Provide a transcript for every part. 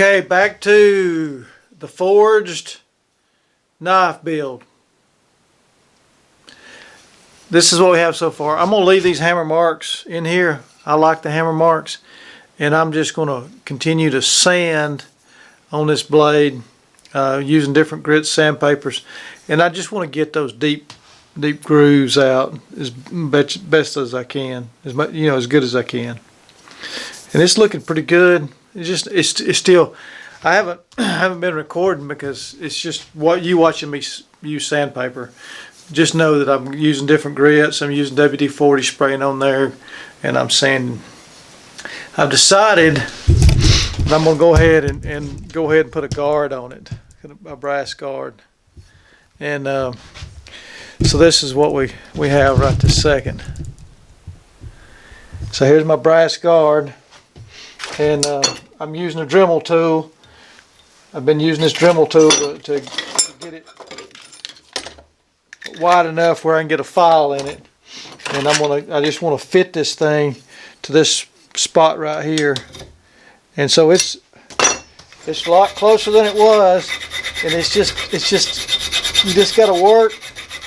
Okay, back to the forged knife build. This is what we have so far. I'm going to leave these hammer marks in here. I like the hammer marks. And I'm just going to continue to sand on this blade using different grit sandpapers. And I just want to get those deep grooves out as best as I can, as good as I can. And it's looking pretty good. It's still, I haven't been recording because it's just what you watching me use sandpaper. Just know that I'm using different grits. I'm using WD-40 spraying on there, and I'm sanding. I've decided that I'm gonna go ahead and put a guard on it, a brass guard. And so this is what we have right this second. So here's my brass guard, and I'm using a Dremel tool. I've been using this Dremel tool to get it wide enough where I can get a file in it. And I just want to fit this thing to this spot right here. And so it's a lot closer than it was, and it's just you just got to work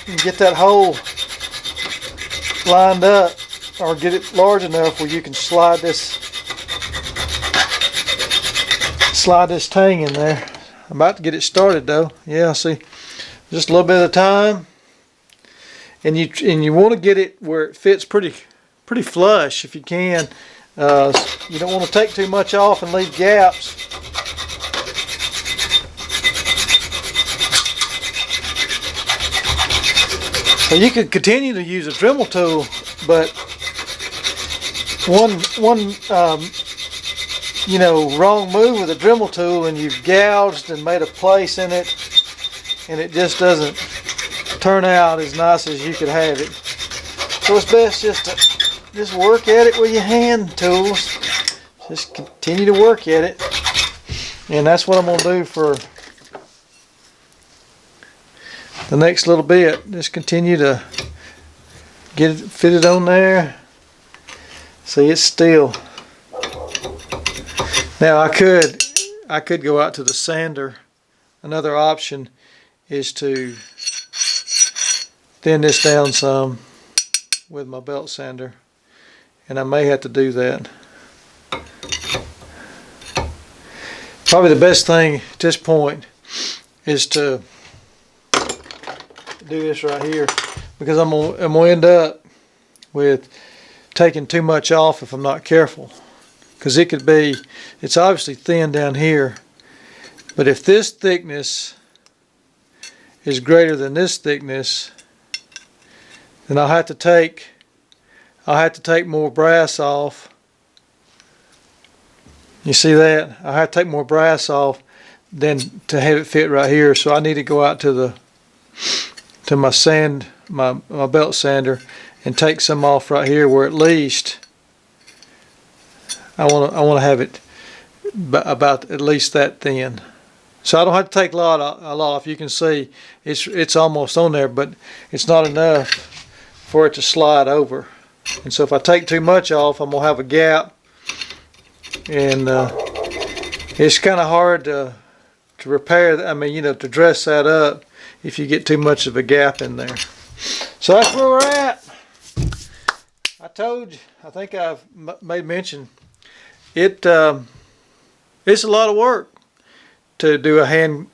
and get that hole lined up, or get it large enough where you can slide this tang in there. I'm about to get it started though. Yeah, see, just a little bit of time, and you want to get it where it fits pretty flush if you can. You don't want to take too much off and leave gaps. So you could continue to use a Dremel tool, but one wrong move with a Dremel tool and you've gouged and made a place in it, and it just doesn't turn out as nice as you could have it. So it's best just to work at it with your hand tools. Just continue to work at it, and that's what I'm going to do for the next little bit. Just continue to get it fitted on there. See, it's still. Now I could go out to the sander. Another option is to thin this down some with my belt sander, and I may have to do that. Probably the best thing at this point is to do this right here, because I'm gonna end up with taking too much off if I'm not careful. Because it's obviously thin down here, but if this thickness is greater than this thickness, then I'll have to take more brass off. You see that? I have to take more brass off than to have it fit right here. So I need to go out to my belt sander and take some off right here, where at least I want to have it about at least that thin. So I don't have to take a lot off. You can see it's almost on there, but it's not enough for it to slide over. And so if I take too much off, I'm gonna have a gap, and it's kind of hard to repair. To dress that up if you get too much of a gap in there. So that's where we're at. I told you. I think I've made mention. It's a lot of work to do a hand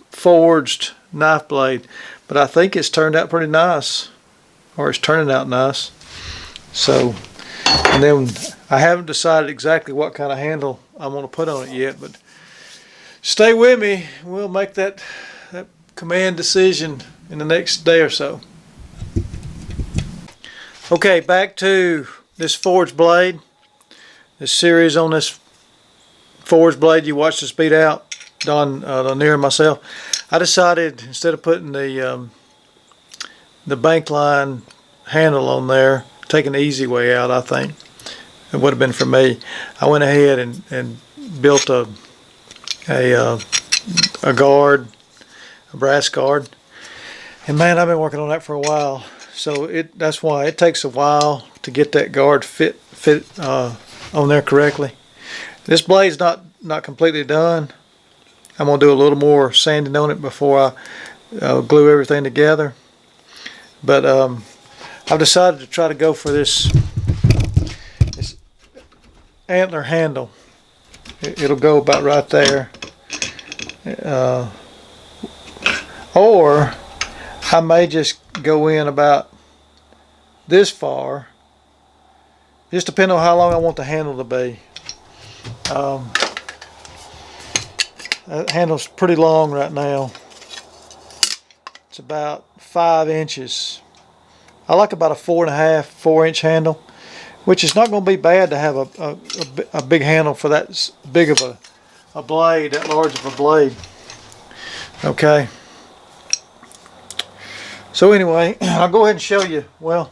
forged knife blade, but I think it's turned out pretty nice, or it's turning out nice. So, and then I haven't decided exactly what kind of handle I'm going to put on it yet, but stay with me. We'll make that command decision in the next day or so. Okay, back to this forged blade. This series on this forged blade you watched us beat out, Don and myself. I decided, instead of putting the bank line handle on there, taking the easy way out, I think it would have been for me, I went ahead and built a guard, a brass guard. And man, I've been working on that for a while. So that's why it takes a while to get that guard fit on there correctly. This blade's not not completely done. I'm going to do a little more sanding on it before I glue everything together. But I've decided to try to go for this antler handle. It'll go about right there. Or I may just go in about this far. Just depending on how long I want the handle to be. That handle's pretty long right now. It's about 5 inches. I like about a 4.5, 4-inch handle, which is not going to be bad to have a big handle for that big of a blade, that large of a blade. Okay. So anyway, I'll go ahead and show you. Well,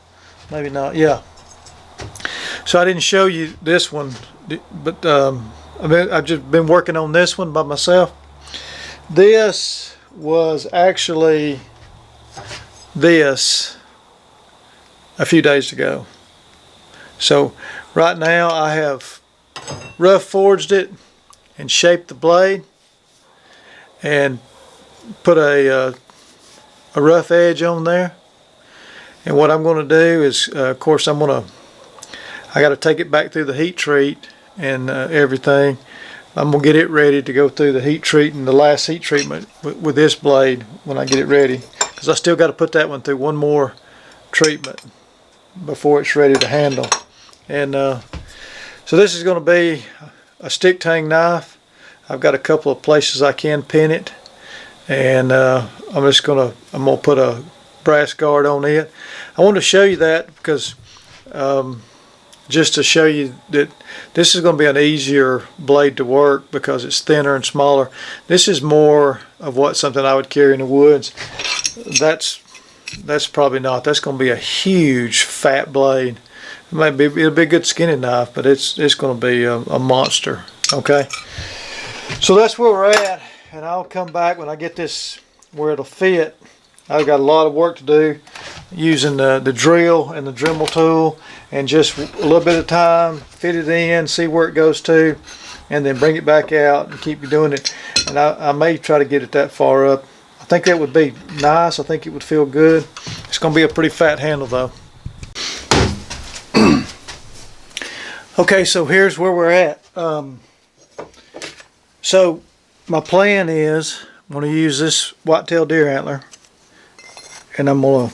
maybe not. Yeah. So I didn't show you this one, but I've just been working on this one by myself. This was actually this a few days ago. So right now I have rough forged it and shaped the blade and put a rough edge on there. And what I'm going to do is, of course, I got to take it back through the heat treat and everything. I'm going to get it ready to go through the heat treat and the last heat treatment with this blade when I get it ready, because I still got to put that one through one more treatment before it's ready to handle. And so this is going to be a stick tang knife. I've got a couple of places I can pin it, and I'm going to put a brass guard on it. I wanted to show you that because just to show you that this is going to be an easier blade to work because it's thinner and smaller. This is more of something I would carry in the woods. That's probably not. That's going to be a huge fat blade. It'll be a good skinny knife, but it's going to be a monster. Okay, so that's where we're at, and I'll come back when I get this where it'll fit. I've got a lot of work to do using the drill and the Dremel tool, and just a little bit of time, fit it in, see where it goes to, and then bring it back out and keep doing it. And I may try to get it that far up. I think that would be nice. I think it would feel good. It's going to be a pretty fat handle though. Okay, so here's where we're at. So my plan is I'm going to use this whitetail deer antler, and I'm gonna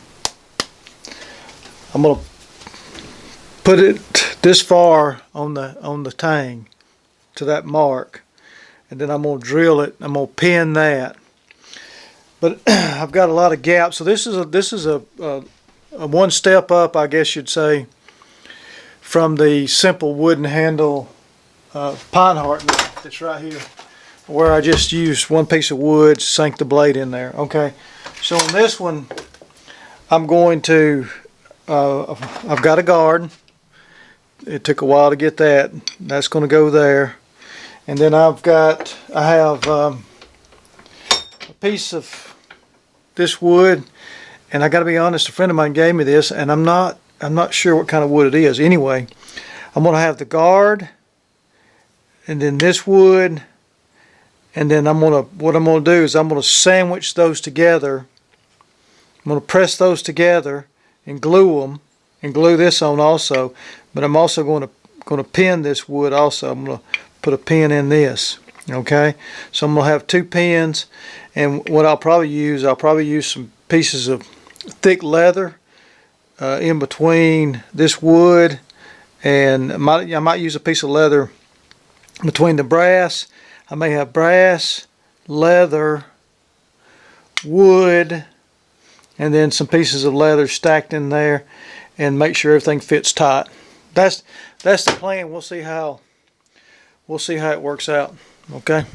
put it this far on the tang to that mark, and then I'm gonna drill it. I'm gonna pin that. But I've got a lot of gaps, so this is a one step up, I guess you'd say, from the simple wooden handle pine heart knife that's right here, where I just used one piece of wood, sank the blade in there. Okay, so on this one, I'm going to, I've got a guard. It took a while to get that. That's going to go there. And then I have a piece of this wood, and I got to be honest, a friend of mine gave me this, and I'm not sure what kind of wood it is. Anyway, I'm going to have the guard, and then this wood, and then what I'm going to do is I'm going to sandwich those together. I'm going to press those together and glue them, and glue this on also. But I'm also going to pin this wood also. I'm going to put a pin in this. Okay, so I'm going to have 2 pins, and what I'll probably use some pieces of thick leather in between this wood, and I might use a piece of leather between the brass. I may have brass, leather, wood, and then some pieces of leather stacked in there, and make sure everything fits tight. That's the plan. We'll see how it works out. Okay.